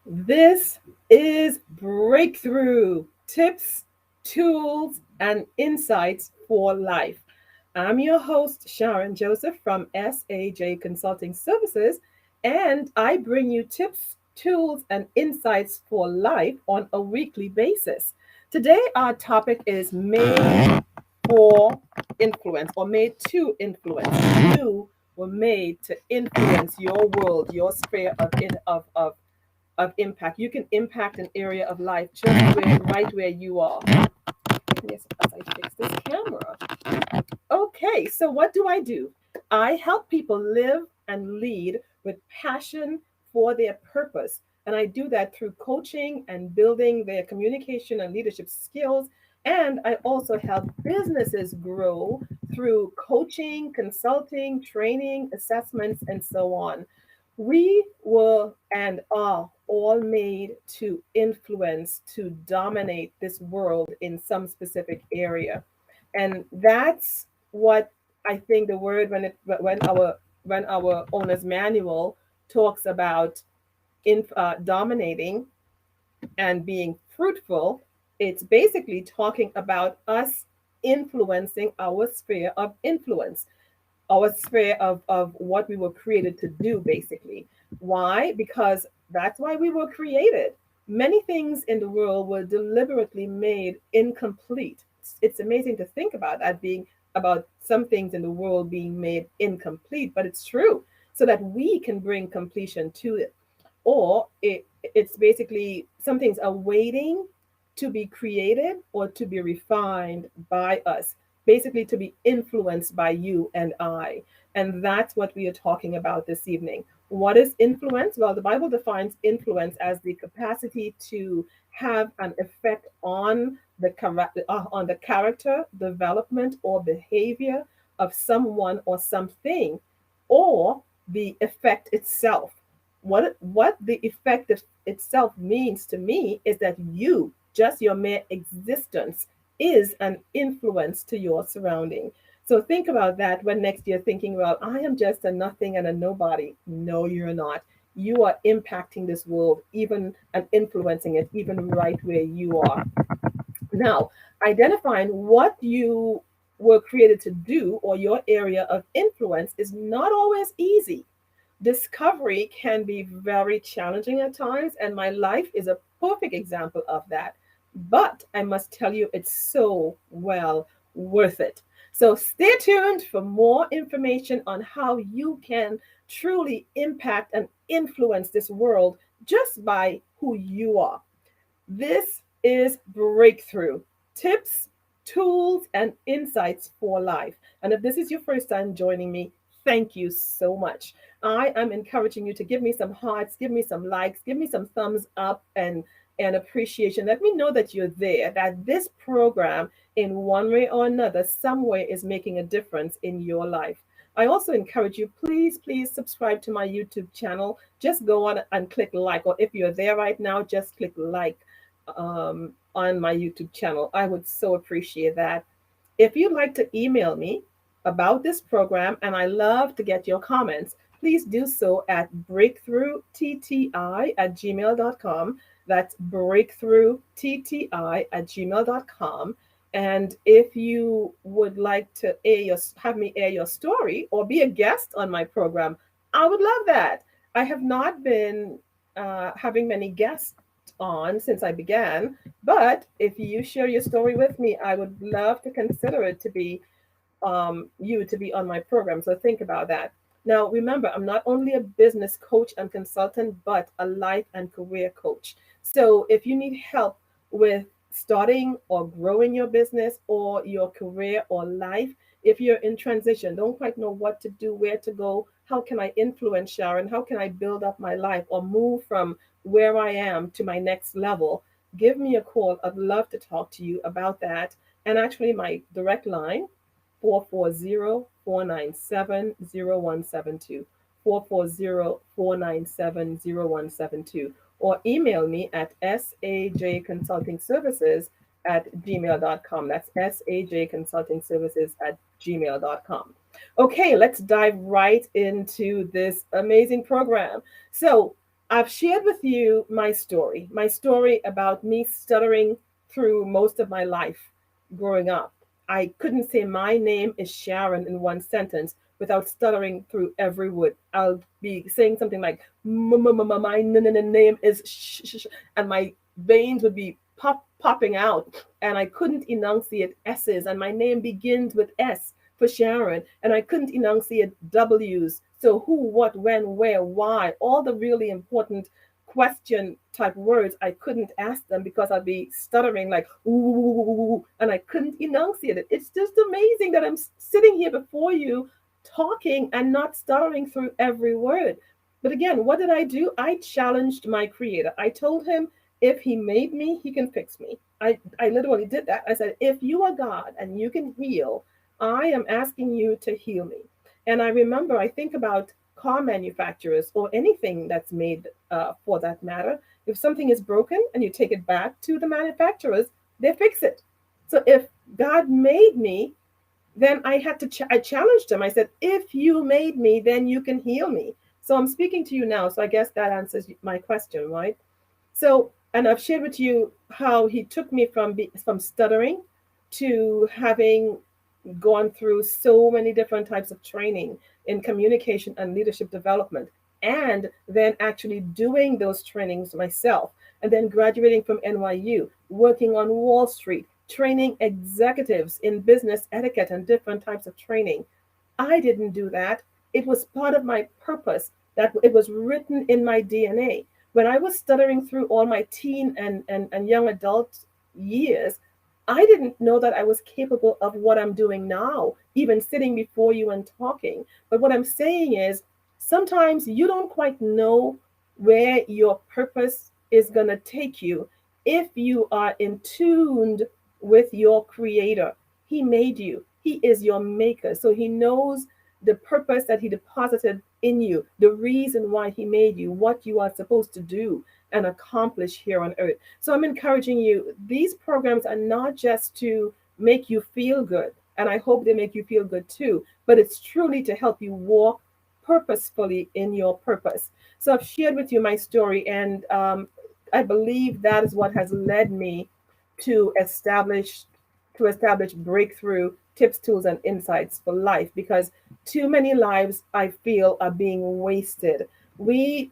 This is Breakthrough Tips, Tools, and Insights for Life. I'm your host, Sharon Joseph from SAJ Consulting Services, and I bring you tips, tools, and insights for life on a weekly basis. Today, our topic is made for influence or made to influence. You were made to influence your world, your sphere of impact. You can impact an area of life just right where you are. Yes, as I fix this camera. Okay, so what do? I help people live and lead with passion for their purpose. And I do that through coaching and building their communication and leadership skills. And I also help businesses grow through coaching, consulting, training, assessments, and so on. We were and are all made to influence, to dominate this world in some specific area. And that's what I think the word when our owner's manual talks about dominating and being fruitful, it's basically talking about us influencing our sphere of influence, our sphere of what we were created to do, basically. Why? Because that's why we were created. Many things in the world were deliberately made incomplete. It's amazing to think about that, being about some things in the world being made incomplete, but it's true, so that we can bring completion to it. Or it's basically some things are waiting to be created or to be refined by us, basically to be influenced by you and I. And that's what we are talking about this evening. What is influence? Well, the Bible defines influence as the capacity to have an effect on the character, development, or behavior of someone or something, or the effect itself. What the effect of itself means to me is that you, just your mere existence, is an influence to your surrounding. So think about that when next you're thinking, well, I am just a nothing and a nobody. No, you're not. You are impacting this world, even and influencing it, even right where you are. Now, identifying what you were created to do or your area of influence is not always easy. Discovery can be very challenging at times, and my life is a perfect example of that. But I must tell you, it's so well worth it. So stay tuned for more information on how you can truly impact and influence this world just by who you are. This is Breakthrough Tips, Tools, and Insights for Life. And if this is your first time joining me, thank you so much. I am encouraging you to give me some hearts, give me some likes, give me some thumbs up and appreciation. Let me know that you're there, that this program, in one way or another, some way, is making a difference in your life. I also encourage you, please, please subscribe to my YouTube channel. Just go on and click like, or if you're there right now, just click like on my YouTube channel. I would so appreciate that. If you'd like to email me about this program, and I love to get your comments, please do so at breakthroughtti@gmail.com. That's breakthroughtti@gmail.com. And if you would like to have me air your story or be a guest on my program, I would love that. I have not been having many guests on since I began, but if you share your story with me, I would love to consider it to be you to be on my program. So think about that. Now, remember, I'm not only a business coach and consultant, but a life and career coach. So if you need help with starting or growing your business or your career or life, if you're in transition, don't quite know what to do, where to go, how can I influence Sharon? How can I build up my life or move from where I am to my next level? Give me a call. I'd love to talk to you about that. And actually, my direct line 440-497-0172, 440-497-0172, or email me at sajconsultingservices@gmail.com. That's sajconsultingservices@gmail.com. Okay, let's dive right into this amazing program. So, I've shared with you my story about me stuttering through most of my life growing up. I couldn't say my name is Sharon in one sentence without stuttering through every word. I'll be saying something like, my name is and my veins would be popping out, and I couldn't enunciate S's, and my name begins with S for Sharon, and I couldn't enunciate W's. So who, what, when, where, why, all the really important question type words, I couldn't ask them because I'd be stuttering like ooh, and I couldn't enunciate it. It's just amazing that I'm sitting here before you talking and not stuttering through every word. But again, what did I do? I challenged my creator. I told him if he made me, he can fix me. I literally did that. I said, if you are God and you can heal, I am asking you to heal me. And I remember, I think about car manufacturers or anything that's made for that matter. If something is broken and you take it back to the manufacturers, they fix it. So if God made me, then I had to, I challenged him. I said, if you made me, then you can heal me. So I'm speaking to you now. So I guess that answers my question, right? So, and I've shared with you how he took me from stuttering to having gone through so many different types of training in communication and leadership development, and then actually doing those trainings myself, and then graduating from NYU, working on Wall Street, training executives in business etiquette and different types of training. I didn't do that. It was part of my purpose, that it was written in my DNA. When I was stuttering through all my teen and young adult years, I didn't know that I was capable of what I'm doing now, even sitting before you and talking. But what I'm saying is sometimes you don't quite know where your purpose is going to take you if you are in tuned with your creator. He made you. He is your maker. So he knows the purpose that he deposited in you, the reason why he made you, what you are supposed to do and accomplish here on earth. So I'm encouraging you, these programs are not just to make you feel good, and I hope they make you feel good too, but it's truly to help you walk purposefully in your purpose. So I've shared with you my story, and I believe that is what has led me to establish breakthrough tips, tools, and insights for life, because too many lives I feel are being wasted. We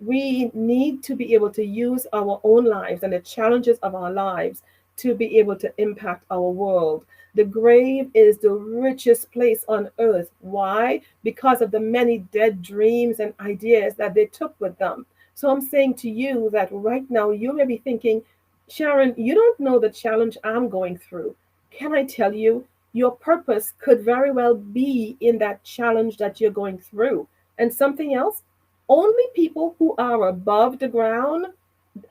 we need to be able to use our own lives and the challenges of our lives to be able to impact our world. The grave is the richest place on earth. Why? Because of the many dead dreams and ideas that they took with them. So I'm saying to you that right now you may be thinking, Sharon, you don't know the challenge I'm going through. Can I tell you? Your purpose could very well be in that challenge that you're going through. And something else, only people who are above the ground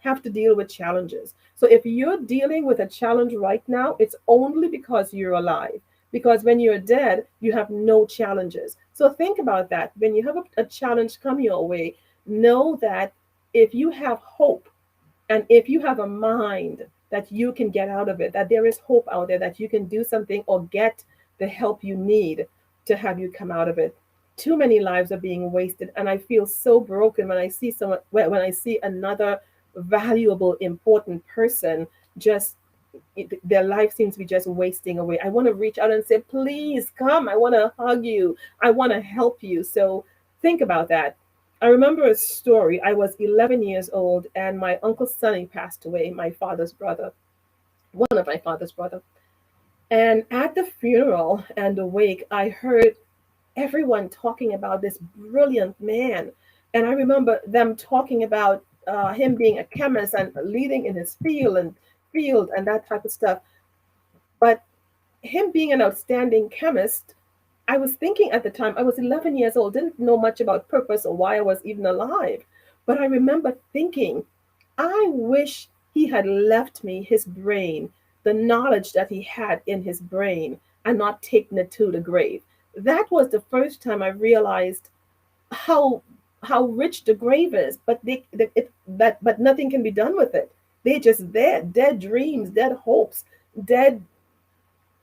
have to deal with challenges. So if you're dealing with a challenge right now, it's only because you're alive. Because when you're dead, you have no challenges. So think about that. When you have a challenge come your way, know that if you have hope and if you have a mind that you can get out of it, that there is hope out there, that you can do something or get the help you need to have you come out of it. Too many lives are being wasted, and I feel so broken when I see someone, when I see another valuable, important person just their life seems to be just wasting away. I want to reach out and say, please come. I want to hug you. I want to help you. So think about that. I remember a story. I was 11 years old, and my uncle Sonny passed away, my father's brother, one of my father's brother. And at the funeral and the wake, I heard everyone talking about this brilliant man. And I remember them talking about him being a chemist and leading in his field and that type of stuff. But him being an outstanding chemist, I was thinking at the time, I was 11 years old, didn't know much about purpose or why I was even alive. But I remember thinking, I wish he had left me his brain, the knowledge that he had in his brain, and not taken it to the grave. That was the first time I realized how how rich the grave is, but but nothing can be done with it. They're just there, dead dreams, dead hopes, dead,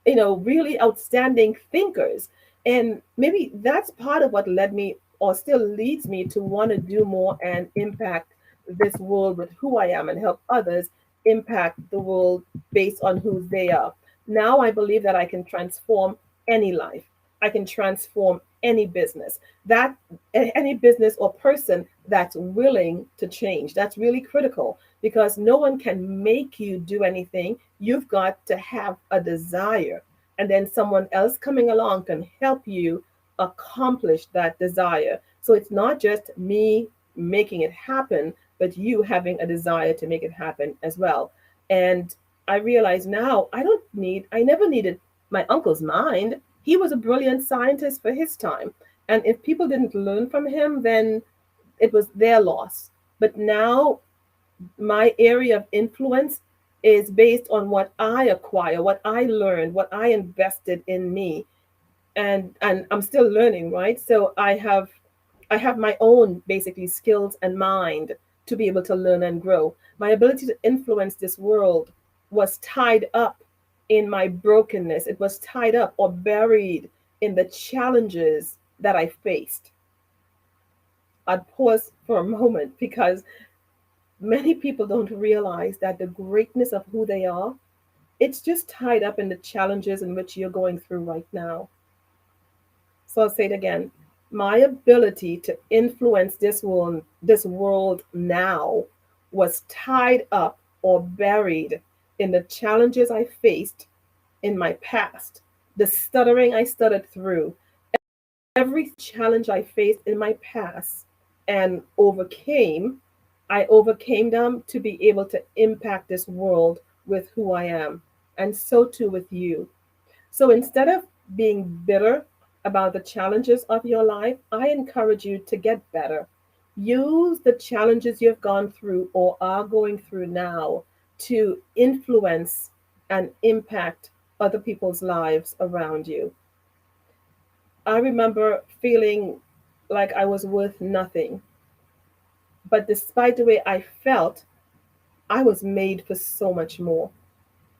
really outstanding thinkers. And maybe that's part of what led me or still leads me to want to do more and impact this world with who I am and help others impact the world based on who they are. Now I believe that I can transform any life. I can transform any business. That any business or person that's willing to change. That's really critical because no one can make you do anything. You've got to have a desire, and then someone else coming along can help you accomplish that desire. So it's not just me making it happen, but you having a desire to make it happen as well. And I realize now I never needed my uncle's mind. He was a brilliant scientist for his time. And if people didn't learn from him, then it was their loss. But now my area of influence is based on what I acquire, what I learned, what I invested in me. And I'm still learning, right? So I have my own basically skills and mind to be able to learn and grow. My ability to influence this world was tied up in my brokenness. It was tied up or buried in the challenges that I faced. I'd pause for a moment because many people don't realize that the greatness of who they are, it's just tied up in the challenges in which you're going through right now. So I'll say it again. My ability to influence this world now was tied up or buried in the challenges I faced in my past, the stuttering I stuttered through, every challenge I faced in my past and overcame, I overcame them to be able to impact this world with who I am. And so too with you. So instead of being bitter about the challenges of your life, I encourage you to get better. Use the challenges you've gone through or are going through now to influence and impact other people's lives around you. I remember feeling like I was worth nothing, but despite the way I felt, I was made for so much more.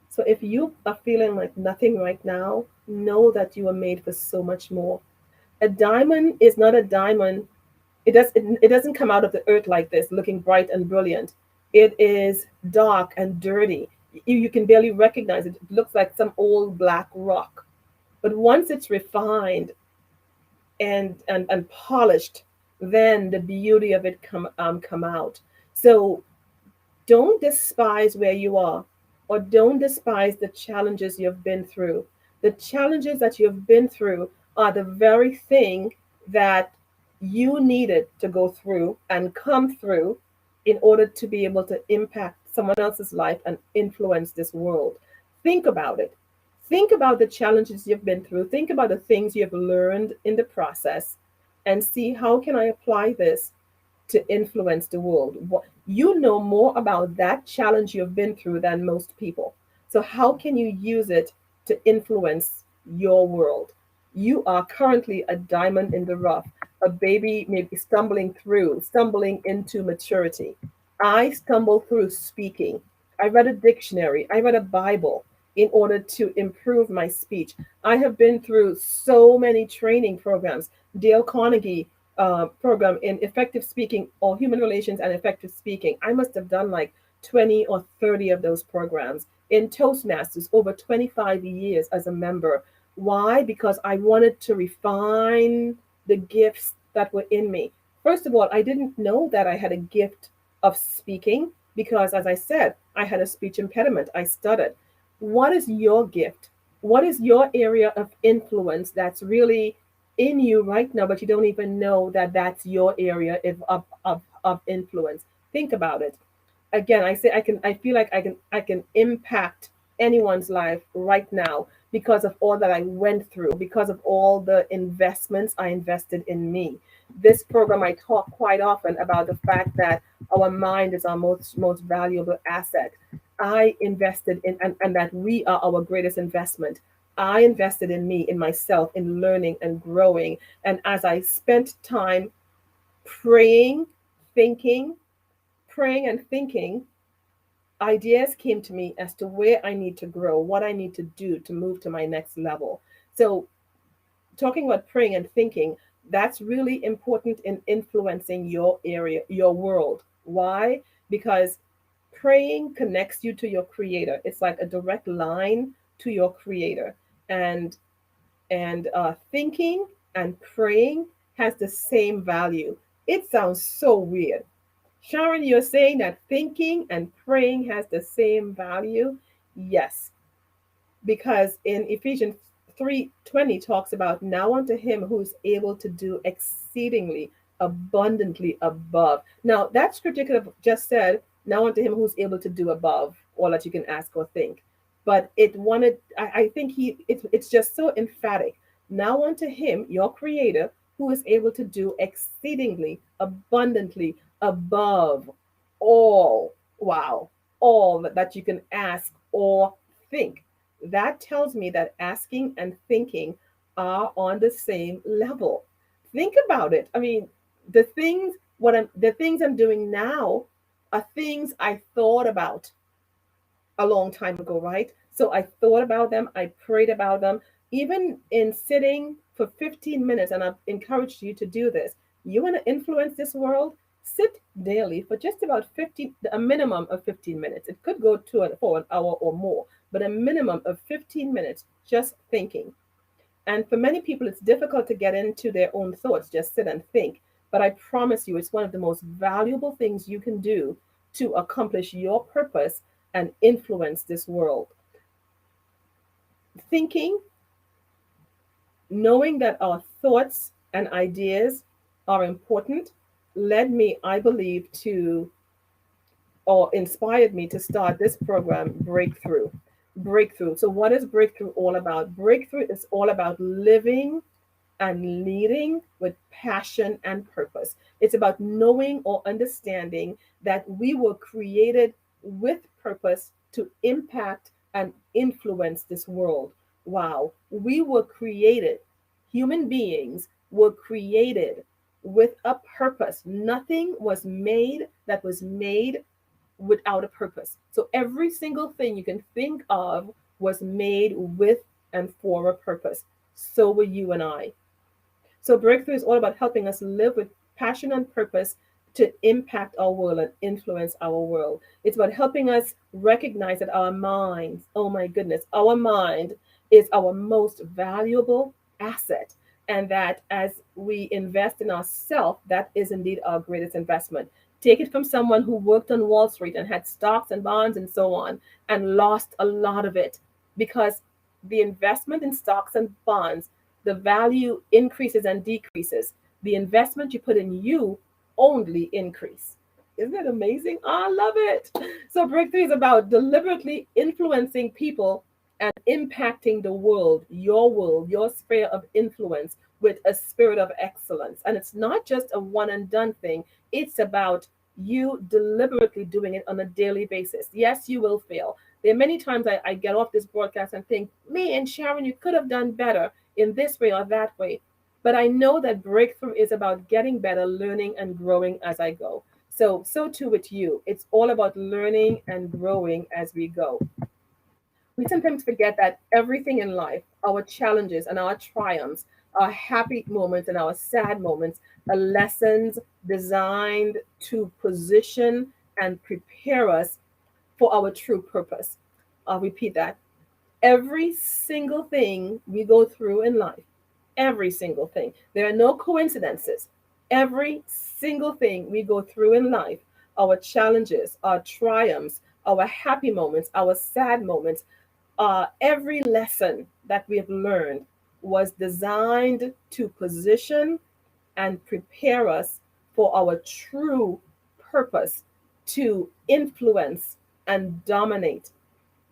So if you are feeling like nothing right now, know that you are made for so much more. A diamond is not a diamond. It doesn't come out of the earth like this, looking bright and brilliant. It is dark and dirty. You can barely recognize it. It looks like some old black rock. But once it's refined and polished, then the beauty of it come out. So don't despise where you are, or don't despise the challenges you've been through. The challenges that you've been through are the very thing that you needed to go through and come through in order to be able to impact someone else's life and influence this world. Think about it. Think about the challenges you've been through. Think about the things you've learned in the process and see how can I apply this to influence the world. You know more about that challenge you've been through than most people. So, how can you use it to influence your world? You are currently a diamond in the rough, a baby maybe stumbling into maturity. I stumbled through speaking. I read a dictionary, I read a Bible in order to improve my speech. I have been through so many training programs. Dale Carnegie program in effective speaking or human relations and effective speaking. I must have done like 20 or 30 of those programs. In Toastmasters, over 25 years as a member. Why? Because I wanted to refine the gifts that were in me. First of all, I didn't know that I had a gift of speaking because, as I said, I had a speech impediment. I stuttered. What is your gift? What is your area of influence that's really in you right now, but you don't even know that that's your area of influence? Think about it. Again, I feel like I can impact anyone's life right now because of all that I went through, because of all the investments I invested in me. This program, I talk quite often about the fact that our mind is our most valuable asset. I invested in, and that we are our greatest investment. I invested in me, in myself, in learning and growing. And as I spent time praying, thinking, praying and thinking, ideas came to me as to where I need to grow, what I need to do to move to my next level. So, talking about praying and thinking, That's really important in influencing your area, your world. Why? Because praying connects you to your creator. It's like a direct line to your creator. And thinking and praying has the same value. It sounds so weird. Sharon, you're saying that thinking and praying has the same value? Yes, because in Ephesians 3:20 talks about now unto him who is able to do exceedingly abundantly above. Now that scripture could have just said now unto him who's able to do above all that you can ask or think. But it wanted, I think it's just so emphatic. Now unto him, your creator, who is able to do exceedingly abundantly above all, wow, all that you can ask or think. That tells me that asking and thinking are on the same level. Think about it. I mean, the things I'm doing now are things I thought about a long time ago, right? So I thought about them, I prayed about them, even in sitting for 15 minutes, and I've encouraged you to do this. You want to influence this world? Sit daily for just about 15, a minimum of 15 minutes. It could go for an hour or more, but a minimum of 15 minutes just thinking. And for many people, it's difficult to get into their own thoughts, just sit and think. But I promise you, it's one of the most valuable things you can do to accomplish your purpose and influence this world. Thinking, knowing that our thoughts and ideas are important, led me, I believe, to or inspired me to start this program, Breakthrough. Breakthrough. So, what is Breakthrough all about? Breakthrough is all about living and leading with passion and purpose. It's about knowing or understanding that we were created with purpose to impact and influence this world. Wow, we were created, human beings were created with a purpose. Nothing was made that was made without a purpose. So every single thing you can think of was made with and for a purpose. So were you and I. So breakthrough is all about helping us live with passion and purpose to impact our world and influence our world. It's about helping us recognize that our minds, oh my goodness, our mind is our most valuable asset. And that as we invest in ourselves, that is indeed our greatest investment. Take it from someone who worked on Wall Street and had stocks and bonds and so on and lost a lot of it because the investment in stocks and bonds, the value increases and decreases. The investment you put in you only increase. Isn't that amazing? I love it. So breakthrough is about deliberately influencing people and impacting the world, your sphere of influence with a spirit of excellence. And it's not just a one and done thing. It's about you deliberately doing it on a daily basis. Yes, you will fail. There are many times I get off this broadcast and think, man, Sharon, you could have done better in this way or that way. But I know that breakthrough is about getting better, learning and growing as I go. So too with you. It's all about learning and growing as we go. We sometimes forget that everything in life, our challenges and our triumphs, our happy moments and our sad moments, are lessons designed to position and prepare us for our true purpose. I'll repeat that. Every single thing we go through in life, every single thing, there are no coincidences. Every single thing we go through in life, our challenges, our triumphs, our happy moments, our sad moments, every lesson that we have learned was designed to position and prepare us for our true purpose to influence and dominate.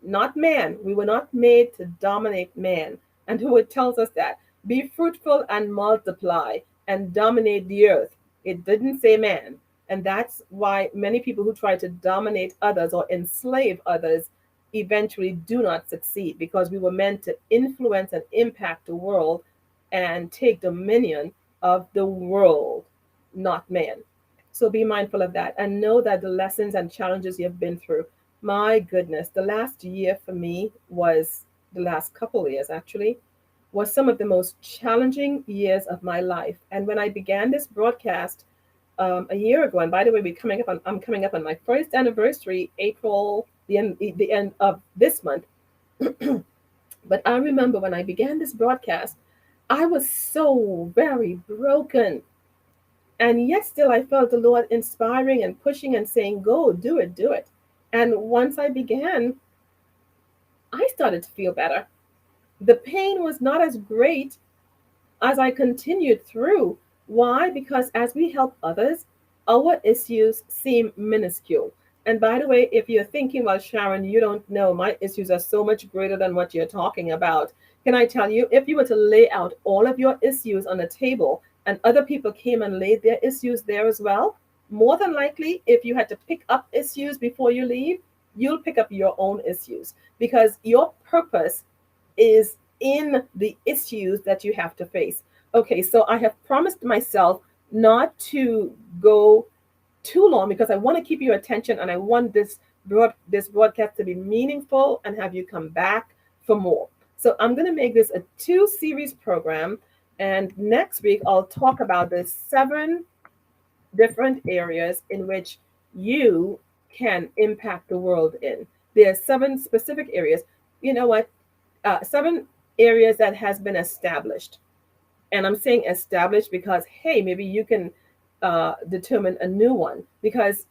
Not man. We were not made to dominate man. And who it tells us that be fruitful and multiply and dominate the earth. It didn't say man. And that's why many people who try to dominate others or enslave others eventually do not succeed because we were meant to influence and impact the world and take dominion of the world, not man. So be mindful of that and know that the lessons and challenges you have been through. My goodness, the last year for me was the last couple of years actually was some of the most challenging years of my life. And when I began this broadcast a year ago, and by the way, I'm coming up on my first anniversary, April, the end of this month. But I remember when I began this broadcast, I was so very broken. And yet still I felt the Lord inspiring and pushing and saying, go, do it, do it. And once I began, I started to feel better. The pain was not as great as I continued through. Why? Because as we help others, our issues seem minuscule. And by the way, if you're thinking, well, Sharon, you don't know, my issues are so much greater than what you're talking about. Can I tell you, if you were to lay out all of your issues on a table and other people came and laid their issues there as well, more than likely, if you had to pick up issues before you leave, you'll pick up your own issues because your purpose is in the issues that you have to face. Okay, so I have promised myself not to go too long because I want to keep your attention and I want this broadcast to be meaningful and have you come back for more. So I'm going to make this a 2 series program, and next week I'll talk about the 7 different areas in which you can impact the world in. There are 7 specific areas. You know what? 7 areas that has been established. And I'm saying established because, hey, maybe you can determine a new one, because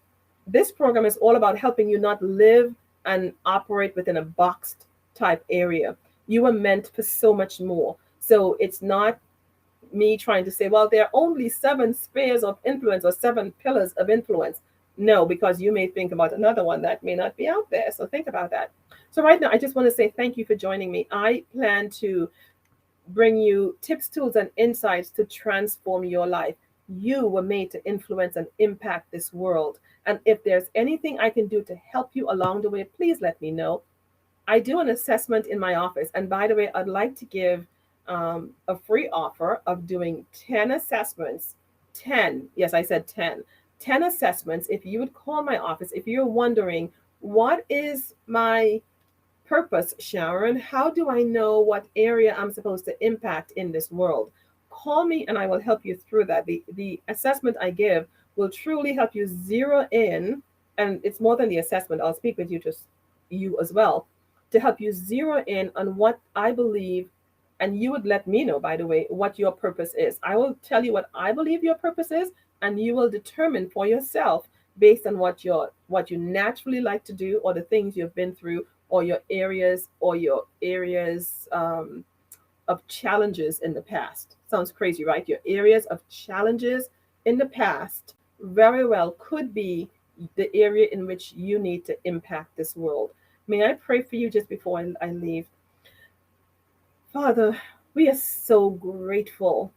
this program is all about helping you not live and operate within a boxed type area. You are meant for so much more. So it's not me trying to say, well, there are only 7 spheres of influence or 7 pillars of influence. No, because you may think about another one that may not be out there. So think about that. So right now, I just want to say thank you for joining me. I plan to bring you tips, tools, and insights to transform your life. You were made to influence and impact this world. And if there's anything I can do to help you along the way, please let me know. I do an assessment in my office. And by the way, I'd like to give a free offer of doing 10 assessments. 10, yes, I said 10. 10 assessments. If you would call my office, if you're wondering, what is my purpose, Sharon? How do I know what area I'm supposed to impact in this world? Call me and I will help you through that. The assessment I give will truly help you zero in, and it's more than the assessment. I'll speak with you as well, to help you zero in on what I believe, and you would let me know, by the way, what your purpose is. I will tell you what I believe your purpose is, and you will determine for yourself based on what you naturally like to do, or the things you've been through, or your areas of challenges in the past. Sounds crazy, right? Your areas of challenges in the past very well could be the area in which you need to impact this world. May I pray for you just before I leave? Father, we are so grateful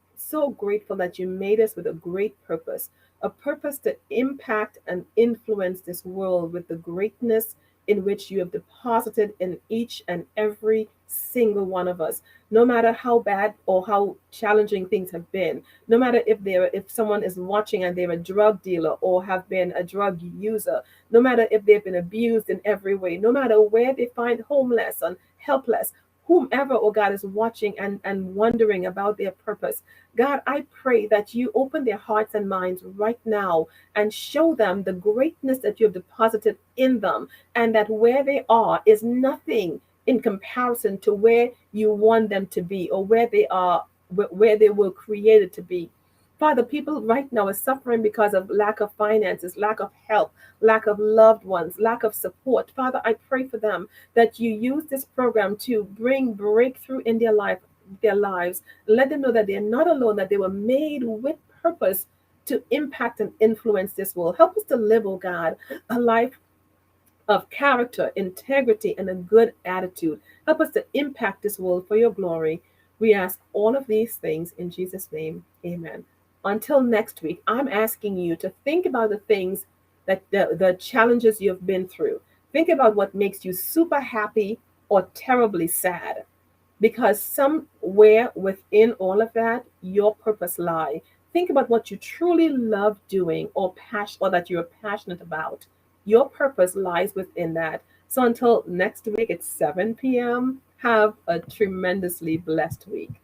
that you made us with a great purpose, a purpose to impact and influence this world with the greatness in which you have deposited in each and every single one of us. No matter how bad or how challenging things have been, no matter if someone is watching and they're a drug dealer or have been a drug user, no matter if they've been abused in every way, no matter where they find homeless and helpless, whomever, oh God, is watching and wondering about their purpose. God, I pray that you open their hearts and minds right now and show them the greatness that you have deposited in them, and that where they are is nothing in comparison to where you want them to be, or where they are, where they were created to be. Father, people right now are suffering because of lack of finances, lack of help, lack of loved ones, lack of support. Father, I pray for them that you use this program to bring breakthrough in their lives. Let them know that they're not alone, that they were made with purpose to impact and influence this world. Help us to live, oh God, a life of character, integrity, and a good attitude. Help us to impact this world for your glory. We ask all of these things in Jesus' name. Amen. Until next week, I'm asking you to think about the things that the challenges you've been through. Think about what makes you super happy or terribly sad, because somewhere within all of that, your purpose lies. Think about what you truly love doing, or that you're passionate about. Your purpose lies within that. So until next week at 7 p.m., Have a tremendously blessed week.